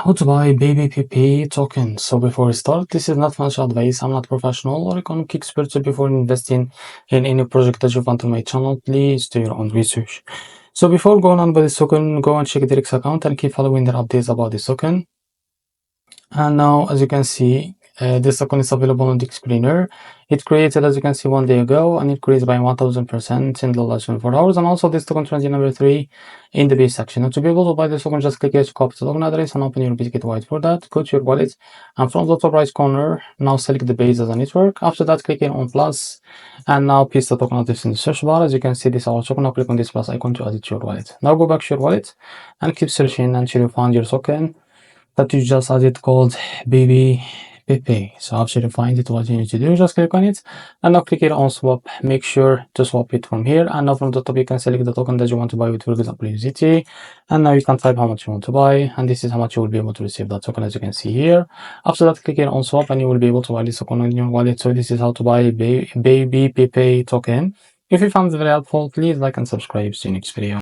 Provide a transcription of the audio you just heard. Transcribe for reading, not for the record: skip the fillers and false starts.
How to buy baby Pepe token. So before we start, this is not financial advice. I'm not professional or economic expert. So before investing in any project that you find on my channel, please do your own research. So before going on with this token, go and check Direct's account and keep following their updates about this token. And now, as you can see, this token is available on the explainer. It created, as you can see, 1 day ago, and it created by 1000% in the last 24 hours. And also, this token transit number 3 in the base section. Now, to be able to buy this token, just click here to copy the token address and open your BITGET wallet. For that, go to your wallet, and from the top right corner, now select the base as a network. After that, click here on plus, and now paste the token address in the search bar. As you can see, this is our token. Now click on this plus icon to add it to your wallet. Now go back to your wallet and keep searching until you find your token that you just added called baby Pepe. So after you find it, what you need to do, just click on it and now click here on swap. Make sure to swap it from here, and now from the top you can select the token that you want to buy with, for example, USDT, and now you can type how much you want to buy, and this is how much you will be able to receive that token, as you can see here. After that, click here on swap and you will be able to buy this token in your wallet. So this is how to buy baby Pepe token. If you found it very helpful, please like and subscribe. See you next video.